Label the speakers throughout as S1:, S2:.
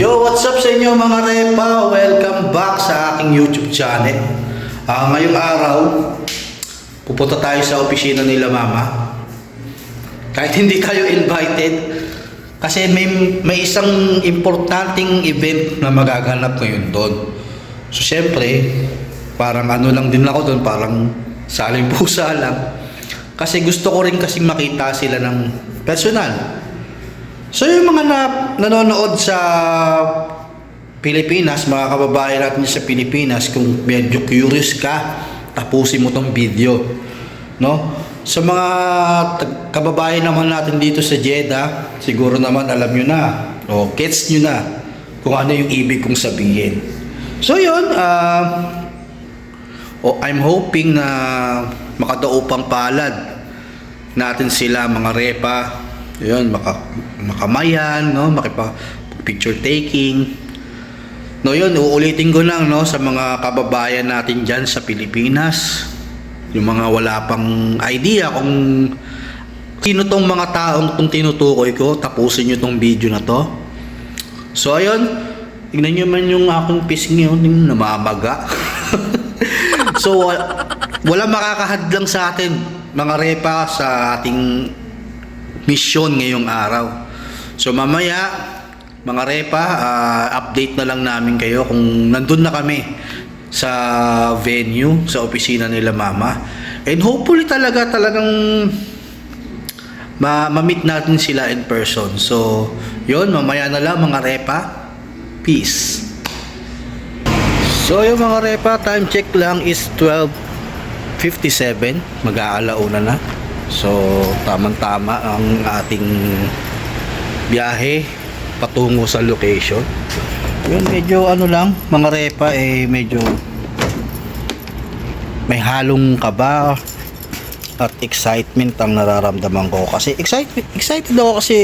S1: Yo, what's up sa inyo mga repa? Welcome back sa aking YouTube channel. Ngayong araw, pupunta tayo sa opisina nila mama. Kahit hindi kayo invited, kasi may isang importanteng event na magaganap ngayon doon. So syempre, parang ano lang din ako doon, parang saling pusa lang. Kasi gusto ko rin kasing makita sila ng personal. So yung mga nanonood sa Pilipinas, mga kababayan natin sa Pilipinas, kung medyo curious ka, tapusin mo tong video, no? Sa mga kababayan naman natin dito sa Jeddah, siguro naman alam nyo na, o gets nyo na kung ano yung ibig kong sabihin. So yun, I'm hoping na makadaupang palad natin sila mga repa. Yun, makamayan, no? Picture taking. No, yun, uulitin ko lang, no, sa mga kababayan natin dyan sa Pilipinas, yung mga wala pang idea kung sino tong mga taong tong tinutukoy ko, tapusin nyo tong video na to. So, ayun, tignan nyo man yung aking pisngi, yung namamaga. So, wala makakahadlang sa atin, mga repa, sa ating mission ngayong araw. So mamaya mga repa, update na lang namin kayo kung nandun na kami sa venue, sa opisina nila mama. And hopefully talagang ma-meet natin sila in person. So yun, mamaya na lang mga repa. Peace. So yung mga repa, time check lang is 12:57, mag-aalauna na. So, tamang-tama ang ating biyahe patungo sa location. Yun, medyo ano lang, mga repa, medyo may halong kaba at excitement ang nararamdaman ko. Kasi excited ako kasi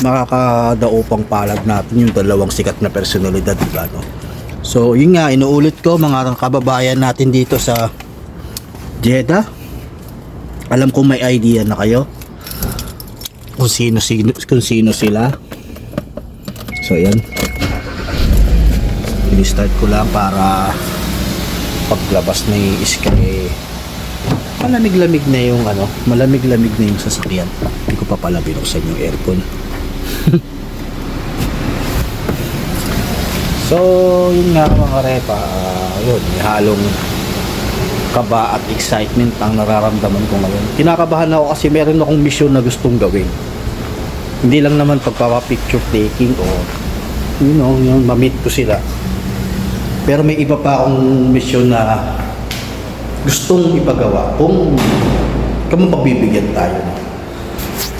S1: makakadaupang palad natin yung dalawang sikat na personalidad, diba, no? So, yun nga, inuulit ko mga kababayan natin dito sa Jeddah. Alam ko may idea na kayo kung sino sila. So yan, i-start ko lang para paglabas na yung Sky, malamig-lamig na yung malamig-lamig na yung sasakyan. Hindi ko pa pala binuksan yung aircon. So yun nga mga repa, yun, may halong kaba at excitement ang nararamdaman ko ngayon. Kinakabahan ako kasi meron akong mission na gustong gawin. Hindi lang naman pagpapa-picture taking o yung ma-meet ko sila. Pero may iba pa akong mission na gustong ipagawa kung pagbibigyan tayo.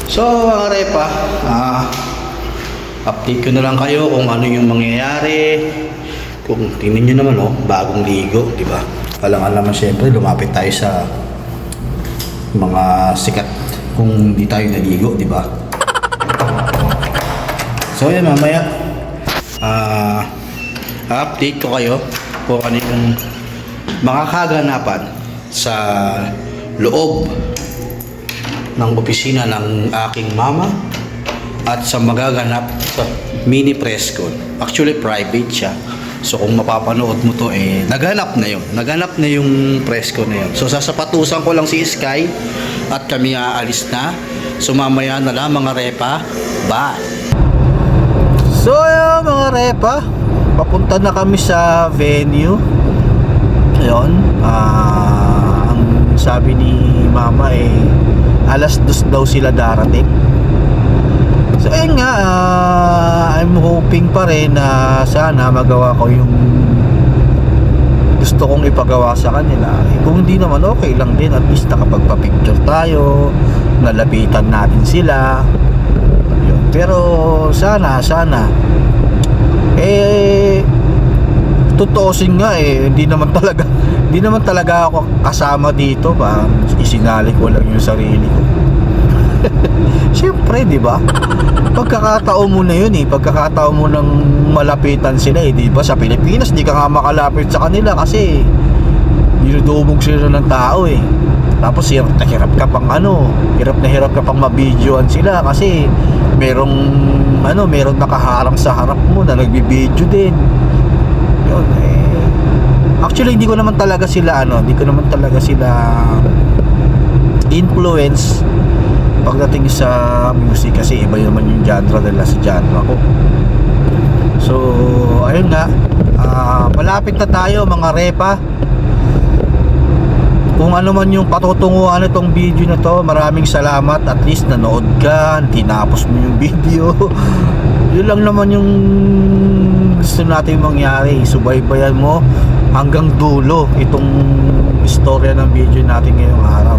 S1: So mga repa, update ko na lang kayo kung ano yung mangyayari. Kung tingnan nyo naman, bagong ligo, di ba? Kailangan naman siyempre lumapit tayo sa mga sikat kung hindi tayo naligo, di ba? So yan, mamaya update ko kayo kung ano yung mga kaganapan sa loob ng opisina ng aking mama at sa magaganap sa mini press con. Actually private siya. So kung mapapanood mo to, naganap na yung press ko na yun. So sasapatusan ko lang si Sky at kami aalis na. So mamaya na lang mga repa. Bye! So yun mga repa, papunta na kami sa venue. Ayun, ang sabi ni mama alas 2 daw sila darating. So ayun nga, I'm hoping pa rin na sana magawa ko yung gusto kong ipagawa sa kanila. Kung hindi naman, okay lang din. At least nakapagpa-picture tayo, nalapitan natin sila. Yun. Pero sana tutuusin nga hindi naman talaga ako kasama dito. Isinali ko lang yung sarili ko. Siyempre, di ba? Pagkakataon mo na yun pagkakataon mo nang malapitan sila di ba? Sa Pilipinas, di ka nga makalapit sa kanila kasi dinudumog sila ng tao Tapos hirap na hirap ka pang mabidyoan sila kasi merong meron nakaharang sa harap mo na nagbibideo din. Yun actually hindi ko naman talaga sila influence pagdating sa music kasi iba naman yung genre nila sa genre ko. So ayun nga, malapit na tayo mga repa. Kung ano man yung patutunguhan nitong video na to, maraming salamat. At least nanood ka, tinapos mo yung video. Yun lang naman yung gusto natin mangyari. Subaybayan mo hanggang dulo itong istorya ng video natin ngayong araw.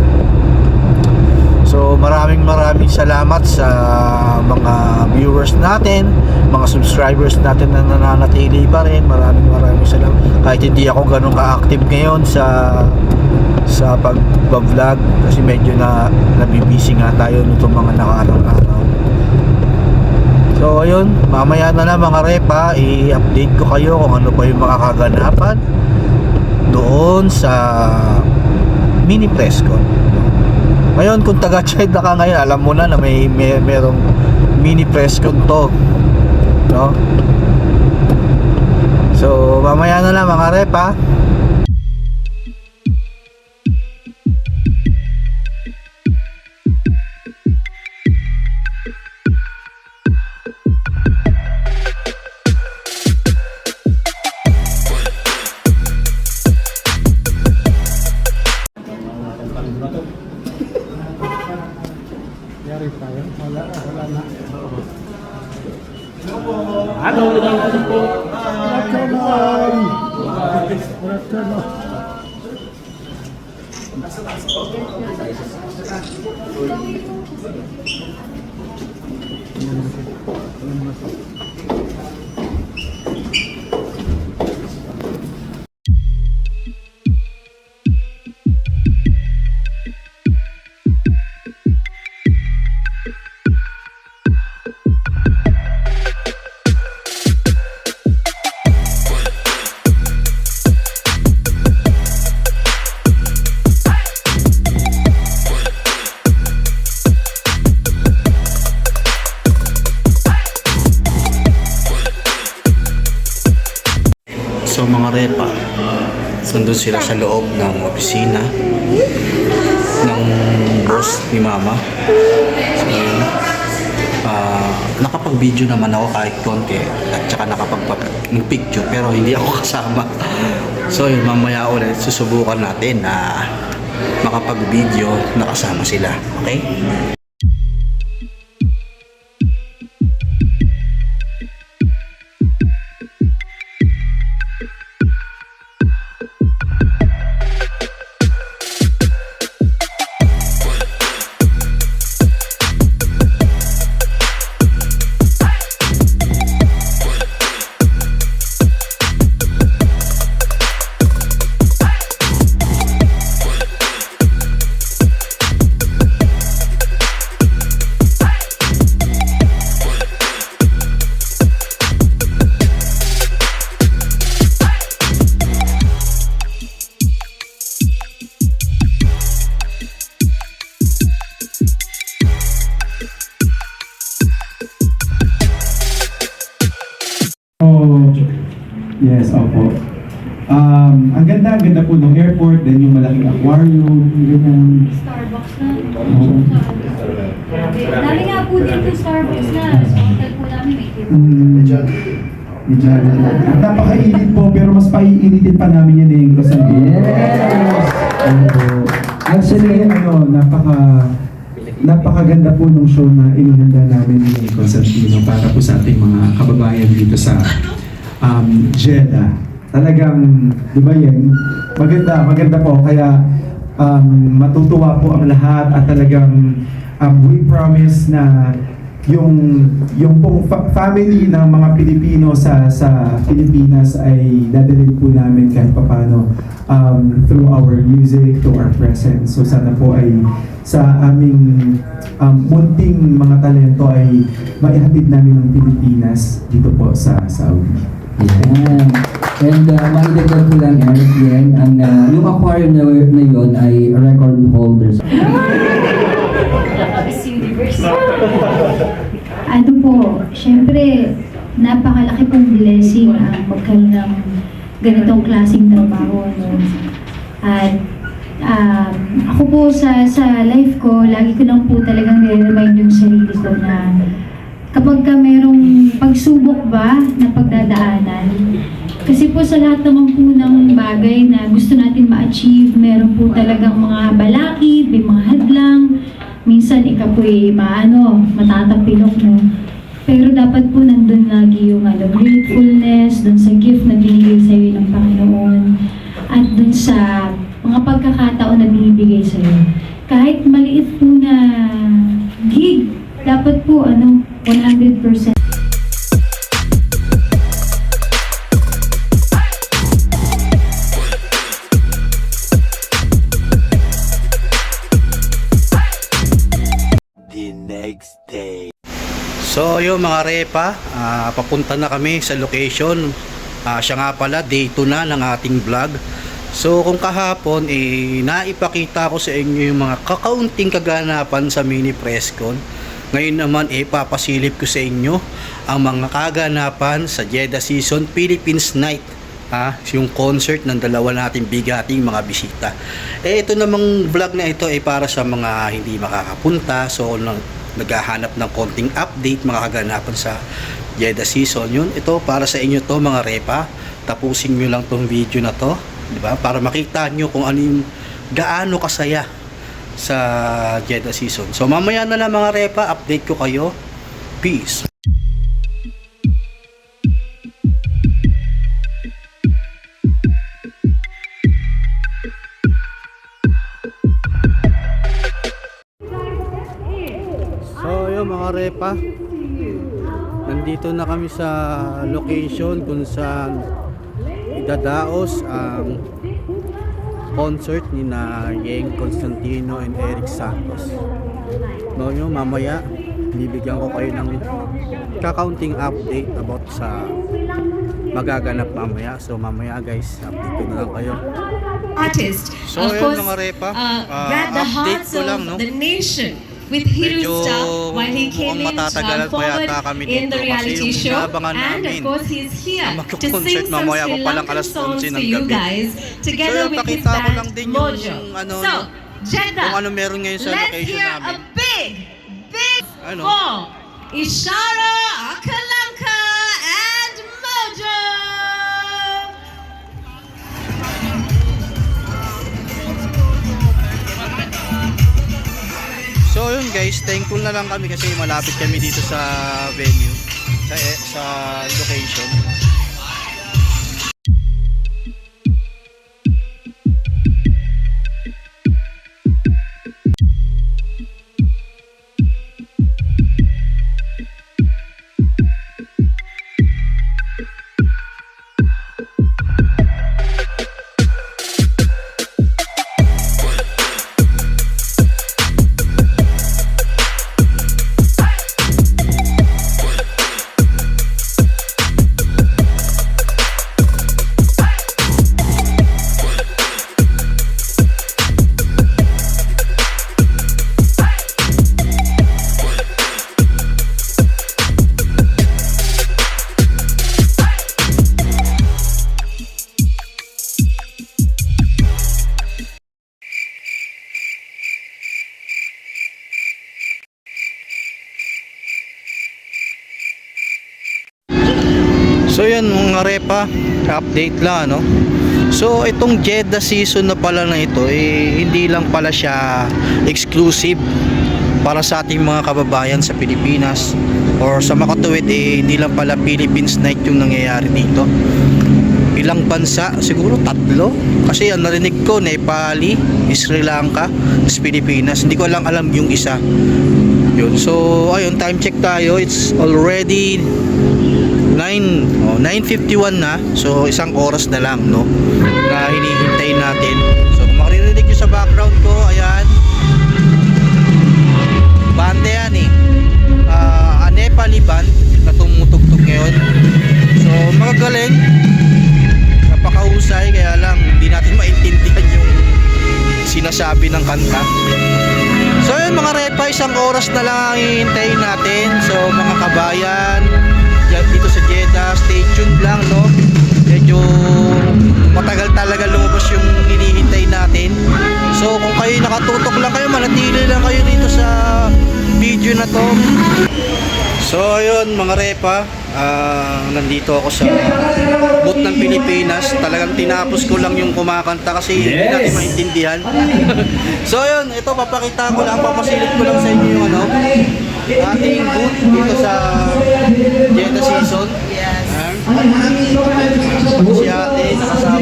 S1: So maraming salamat sa mga viewers natin, mga subscribers natin na nananatili pa rin. Maraming salamat. Kahit hindi ako ganun ka-active ngayon sa pag-vlog kasi medyo nabibisi nga tayo nitong mga nakaraang-araw. So ayun, mamaya na lang mga repa, i-update ko kayo kung ano pa yung makakaganapan doon sa mini press con. Ngayon kung taga-Chad na ka ngayon, alam mo na merong mini press con to, no? So mamaya na lang mga repa. So mga repa, nandun sila sa loob ng opisina ng boss ni mama. So yun, nakapag-video naman ako kahit konti at saka nakapag-picture pero hindi ako kasama. So yun, mamaya ulit susubukan natin na makapag-video na kasama sila. Okay?
S2: Yes, opo. Ang ganda po ng airport, then yung malaking aquarium, ganyan.
S3: Starbucks na.
S2: Oo.
S3: Dami nga po dito Starbucks na. Sa hotel po namin may table.
S2: Medyan. At napakainit po, pero mas paiinitin pa namin yan yung Cosandino.
S4: Yes!
S2: Opo. Actually, napakaganda po nung show na inihanda namin ni Cosandino para po sa ating mga kababayan dito sa Jeddah. Talagang, di ba yan? Maganda po. Kaya matutuwa po ang lahat at talagang we promise na yung pong family ng mga Pilipino sa Pilipinas ay dadalhin po namin kahit paano through our music, through our presence. So sana po ay sa aming munting mga talento ay maihatid namin ng Pilipinas dito po sa Saudi.
S4: Yan. And maidagdag ko lang, Eric, yan, yung aquarium na yun ay record holders.
S3: Miss Universe. Ano po, syempre, napakalaki pong blessing ang magkaroon ng ganitong klaseng trabaho. No? At ako po sa life ko, lagi ko lang po talagang nire-remind yung sarili ko na kapag ka merong pagsubok ba na pagdadaanan, kasi po sa lahat naman po ng bagay na gusto natin ma-achieve, meron po talagang mga balakid, may mga hadlang, minsan ikaw po matatapilok, no? Pero dapat po nandun lagi yung gratefulness, dun sa gift na binigay sa'yo ng Panginoon, at dun sa mga pagkakataon na binibigay sa'yo. Kahit maliit po na gig, dapat po 100%.
S1: So yung mga repa, papunta na kami sa location. Siya nga pala, day 2 na ng ating vlog. So kung kahapon, naipakita ko sa inyo yung mga kakaunting kaganapan sa mini presscon. Ngayon naman, papasilip ko sa inyo ang mga kaganapan sa Jeddah Season Philippines Night. Yung concert ng dalawa nating bigating mga bisita. Ito namang vlog na ito ay para sa mga hindi makakapunta. So naghahanap ng konting update, mga kaganapan sa Jeddah Season. Yun, ito para sa inyo to mga repa. Tapusin nyo lang tong video na to, di ba? Para makita nyo kung ano yung gaano kasaya sa Jeddah Season. So mamaya na lang mga repa, update ko kayo. Peace. So yun mga repa, nandito na kami sa location kung saan idadaos ang concert ni na Yeng Constantino and Eric Santos. No, yun, mamaya bibigyan ko kayo ng kakaunting update about sa magaganap mamaya. So mamaya guys, update ko na lang kayo.
S5: Artist,
S1: So
S5: of
S1: yun
S5: course,
S1: mga repa,
S5: grabbed the
S1: update
S5: hearts
S1: ko
S5: of
S1: lang, no?
S5: the nation with hero
S1: Medyo
S5: stuff while he came
S1: mukhang
S5: in to
S1: matatagalan
S5: come
S1: pa
S5: forward
S1: yata kami
S5: in
S1: dito
S5: the
S1: kasi
S5: reality
S1: yung
S5: show.
S1: inaabangan
S5: And of
S1: namin
S5: course, he's here
S1: na
S5: to sing
S1: magko-concert
S5: some
S1: mamaya pa
S5: Sri
S1: palang
S5: Lankan
S1: alas 11
S5: songs
S1: ng
S5: to you
S1: gabi.
S5: guys together
S1: So,
S5: with his
S1: pakita ko
S5: band
S1: lang din yung
S5: Mojo.
S1: ano,
S5: So, Jeddah,
S1: kung ano meron ngayon sa
S5: let's
S1: location
S5: hear
S1: namin.
S5: a big
S1: Ano?
S5: for Ishara, Akalanka, and Mojo.
S1: So yun guys, thankful na lang kami kasi malapit kami dito sa venue, sa location. So yan mga repa, update lang ano. So itong Jeddah Season na pala na ito hindi lang pala siya exclusive para sa ating mga kababayan sa Pilipinas or sa makatuwid hindi lang pala Philippines Night yung nangyayari dito. Ilang bansa, siguro 3 kasi ang narinig ko Nepali, Sri Lanka, Pilipinas, hindi ko alam yung isa. Yun. So ayun, time check tayo, it's already 9:51 na. So isang oras na lang no na hinihintay natin. So kung maririnig nyo sa background ko, ayan, banda yan Nepali band na tumutugtog ngayon. So magagaling, napakahusay, kaya lang hindi natin maintindihan yung sinasabi ng kanta. So yun mga repa, isang oras na lang ang hihintayin natin. So mga kabayan, dyan dito sa Jeddah, stay tuned lang, no? Medyo matagal talaga lumabas yung hinihintay natin. So kung kayo nakatutok lang kayo, manatili lang kayo dito sa video na to. So ayun mga repa, nandito ako sa booth ng Pilipinas. Talagang tinapos ko lang yung kumakanta kasi hindi natin maintindihan. So ayun, ito papakita ko lang, papasilip ko lang sa inyo yung ano, ating booth dito sa Jeddah season. Si ate, nakasama.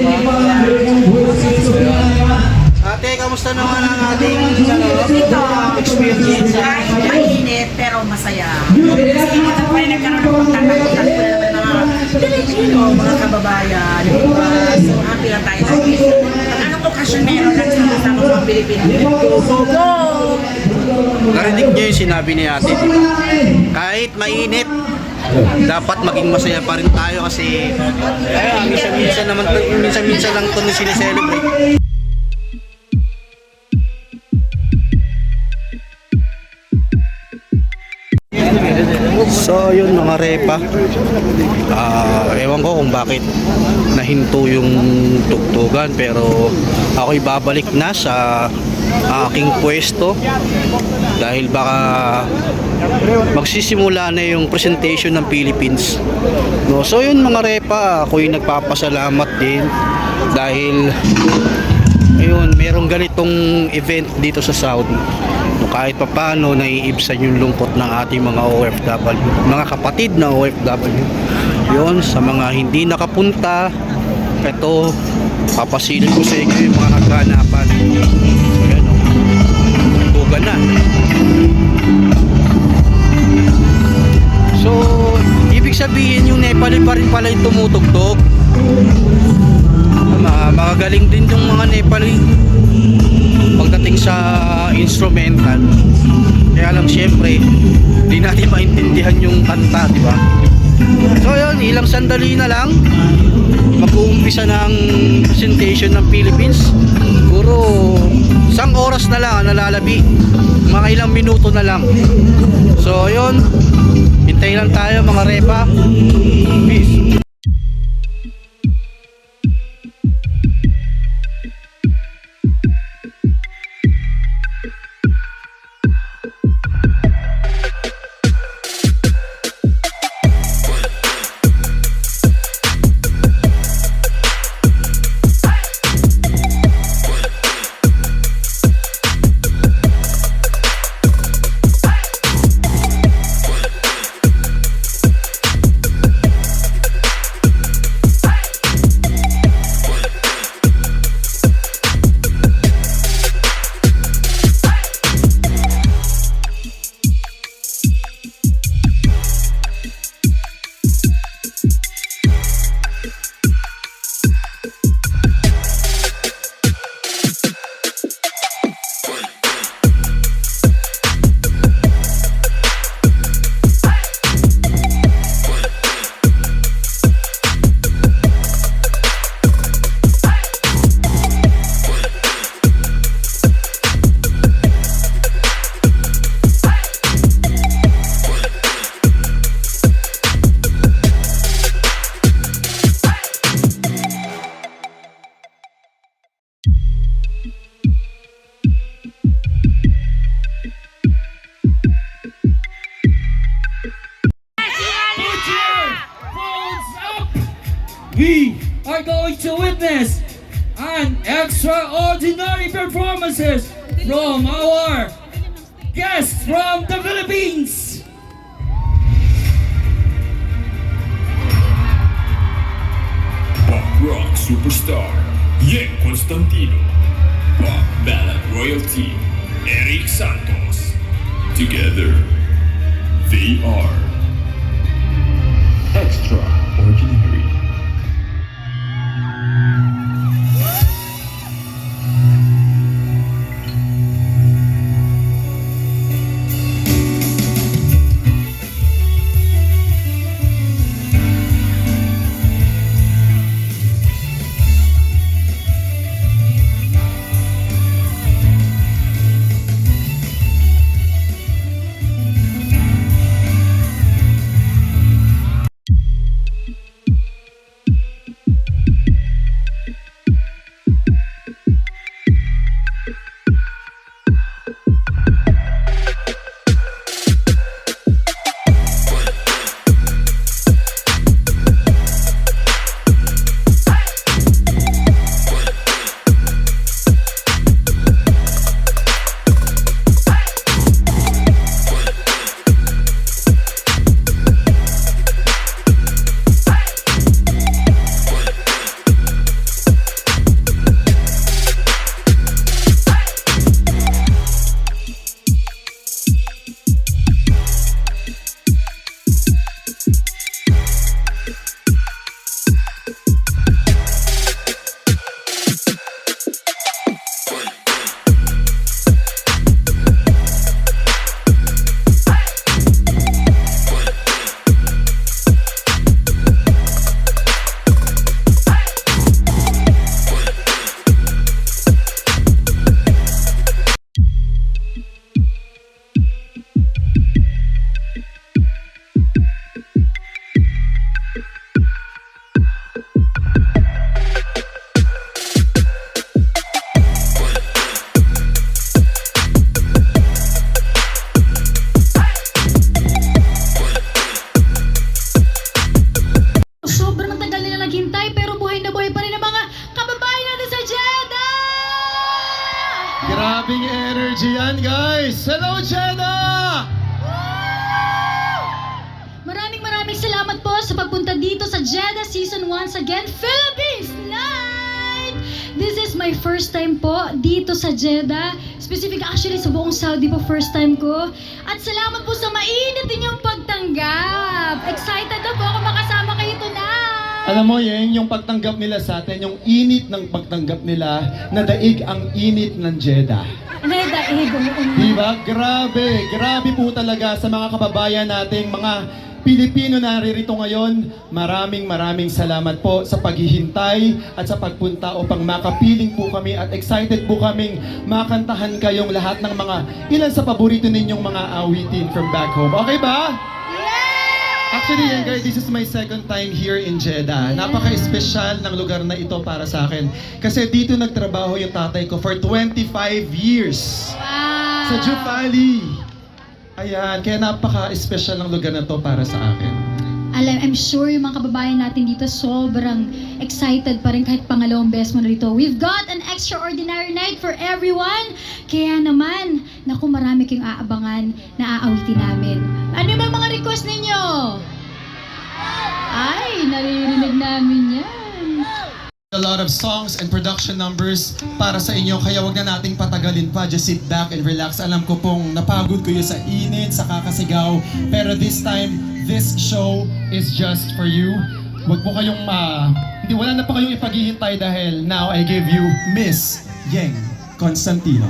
S1: Ate, kamusta naman ang ating experience?
S6: Mainit pero masaya. Kasi ito pa rin nagkaroon ng pagtatakutan ko naman mga Pilipino, mga kababayan. Diba? So happy lang tayo sa anong okasyon meron lang sama mga Pilipino. Go, go, go!
S1: Narinig niyo yung sinabi ni ate, diba? Kahit mainit, dapat maging masaya pa rin tayo kasi minsan-minsan naman, minsan-minsan lang ito na sineselebrate. So yun mga repa, ewan ko kung bakit nahinto yung tugtugan, pero ako'y babalik na sa aking pwesto dahil baka magsisimula na yung presentation ng Philippines, no? So yun mga repa, ako'y nagpapasalamat din dahil ayun, merong ganitong event dito sa Saudi, no, kahit papano naiibsan yung lungkot ng ating mga OFW, mga kapatid na OFW. Yun, sa mga hindi nakapunta, eto, papasilip ko sa inyo yung mga kaganapan. So yan, o, tugan na. So, ibig sabihin yung Nepali pa rin pala yung tumutugtog. Magagaling din yung mga Nepali pagdating sa instrumental. Kaya lang syempre di natin maintindihan yung kanta, di ba? So yun, ilang sandali na lang mag-uumpisa ng presentation ng Philippines. Siguro isang oras na lang ang nalalabi, mga ilang minuto na lang. So yun, hintayin lang tayo mga repa. Peace.
S7: We are going to witness an extraordinary performances from our guests from the Philippines.
S8: Pop rock superstar Yen Constantino, pop ballad royalty Eric Santos. Together, they are extraordinary.
S9: Grabing energy yan, guys! Hello, Jeddah!
S3: Maraming salamat po sa pagpunta dito sa Jeddah Season 1 again, Philippines Night! This is my first time po dito sa Jeddah. Actually, sa buong Saudi po, first time ko. At salamat po sa mainit ninyong pagtanggap. Excited na po ako makasama kayo tonight.
S9: Alam mo, Yeng, yung pagtanggap nila sa atin, yung init ng pagtanggap nila, nadaig ang init ng Jeddah. Diba? Grabe po talaga sa mga kababayan nating mga Pilipino na naririto ngayon. Maraming salamat po sa paghihintay at sa pagpunta upang makapiling po kami at excited po kaming makantahan kayong lahat ng mga ilan sa paborito ninyong mga awitin from back home. Okay ba? Actually, yan guys, this is my second time here in Jeddah. Napaka-espesyal ng lugar na ito para sa akin. Kasi dito nagtrabaho yung tatay ko for 25 years. Sa Juh Valley. Ayan, kaya napaka-espesyal ng lugar na to para sa akin.
S3: I'm sure yung mga kababayan natin dito sobrang excited pa rin kahit pangalawang beses mo na rito. We've got an extraordinary night for everyone. Kaya naman, naku, marami kayong aabangan na aawitin namin. Ano ba mga request ninyo? Ay, naririnig namin yan.
S9: A lot of songs and production numbers para sa inyo, kaya wag na nating patagalin pa. Just sit back and relax. Alam ko pong napagod kayo sa init, sa kakasigaw, pero this time, this show is just for you. Wag po kayong wala na pa kayong ipaghihintay dahil now I give you Miss Yeng Constantino.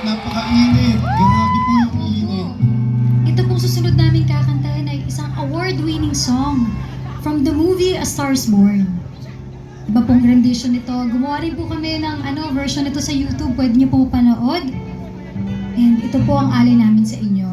S9: Napakainit. Grabe po yung init.
S3: Ito pong susunod namin kakantahin ay isang award-winning song from the movie A Star is Born. Iba pong rendition nito. Gumawa rin po kami ng version nito sa YouTube. Pwede niyo po panood. And ito po ang alay namin sa inyo.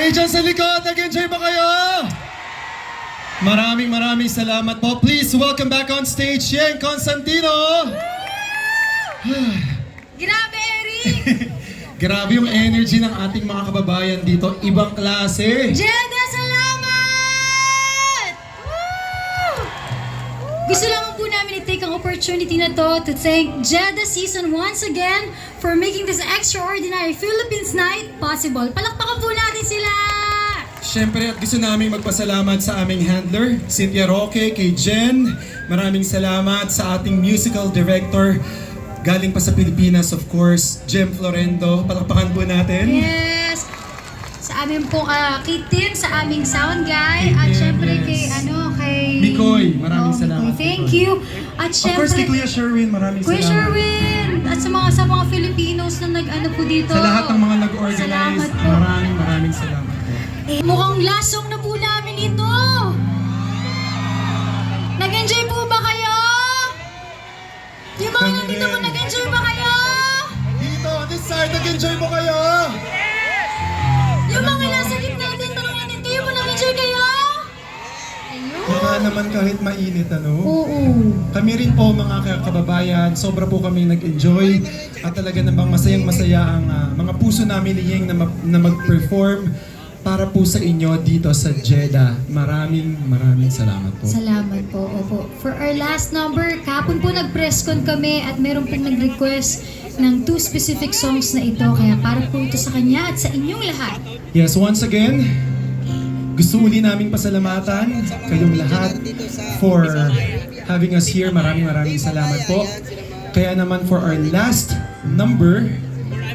S9: Kayo dyan sa likod, nag-enjoy ba kayo? Maraming salamat po. Please welcome back on stage, Yeng Constantino.
S5: Grabe, Eric!
S9: Grabe yung energy ng ating mga kababayan dito. Ibang klase.
S5: Jedda, salamat! Woo! Gusto lamang po namin i-take ang opportunity na to thank Jedda Season once again for making this extraordinary Philippines night possible. Palakpakan po natin sila!
S9: Siyempre at gusto namin magpasalamat sa aming handler, Cynthia Roque, kay Jen. Maraming salamat sa ating musical director, galing pa sa Pilipinas, of course, Jem Florendo. Palakpakan po natin.
S5: Yes! Sa amin po, kay Tim, sa aming sound guy, at
S9: Tim,
S5: syempre
S9: yes.
S5: kay
S9: Mikoy, maraming salamat.
S5: Mikoy, thank
S9: Mikoy.
S5: you. At
S9: Of course, kay
S5: syempre,
S9: Kuya Sherwin, maraming
S5: Kuya
S9: salamat.
S5: Sherwin! At sa mga Filipinos na nag-ano po dito.
S9: Sa lahat ng mga nag-organize,
S5: Salamat po.
S9: maraming salamat po.
S5: Mukhang lasong na po namin ito. Nag-enjoy po ba kayo? Yung mga
S9: Kami
S5: nandito po,
S9: rin.
S5: nag-enjoy ba kayo?
S9: Dito, on this side, nag-enjoy mo kayo?
S5: Yung mga nasa gitna natin, tanong natin kayo po, nag-enjoy kayo?
S9: Baka naman kahit mainit, ano?
S5: Oo.
S9: Kami rin po mga kababayan, sobra po kami nag-enjoy at talaga namang masayang-masaya ang mga puso namin ni Yeng na mag-perform para po sa inyo dito sa Jeddah. Maraming salamat po.
S5: Salamat po, opo. For our last number, kahapon po nag-press con kami at meron pong nag-request ng 2 specific songs na ito. Kaya para po ito sa kanya at sa inyong lahat.
S9: Yes, once again, gusto uli naming pasalamatan kayong lahat for having us here. Maraming salamat po. Kaya naman for our last number,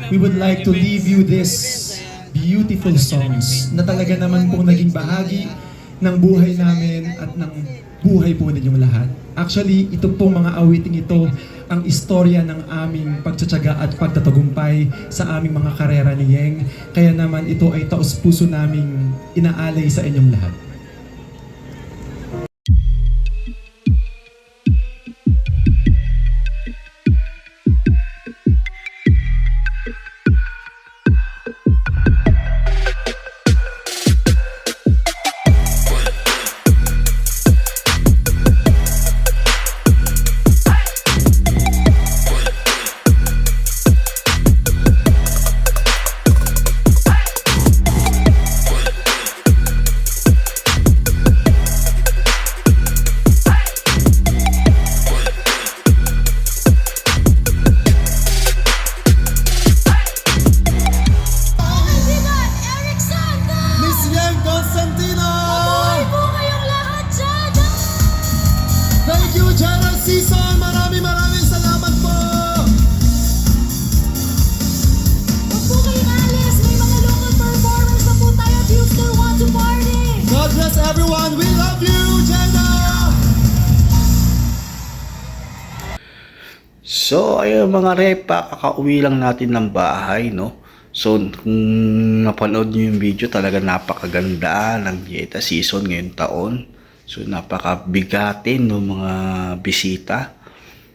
S9: we would like to leave you this beautiful songs na talaga naman po naging bahagi ng buhay namin at ng buhay po ninyong lahat. Actually, ito pong mga awiting ito ang istorya ng aming pagtsatsaga at pagtatagumpay sa aming mga karera ni Yeng. Kaya naman ito ay taos-puso naming inaalay sa inyong lahat.
S5: Eric Santos!
S9: Miss Yeng Constantino!
S5: Mabuhay po kayong lahat dyan!
S9: Thank you, Jeddah Season! Maraming salamat po!
S5: Huwag po kayong alis, may mga local performers na po tayo at you still want to party!
S9: God bless everyone! We love you, Jeddah!
S1: So, ayun mga repa, kakauwi lang natin ng bahay, no? So, kung napanood nyo yung video, talaga napakaganda ng Jeddah Season ngayong taon. So, napakabigatin ng mga bisita.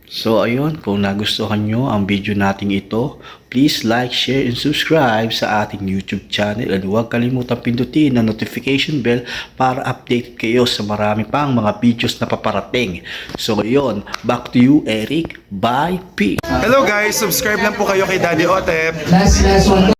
S1: So, ayun, kung nagustuhan nyo ang video natin ito, please like, share, and subscribe sa ating YouTube channel. And huwag kalimutang pindutin ang notification bell para update kayo sa marami pang mga videos na paparating. So, ayun, back to you, Eric. Bye, peace.
S2: Hello guys, subscribe lang po kayo kay Daddy Otep.
S4: Last one.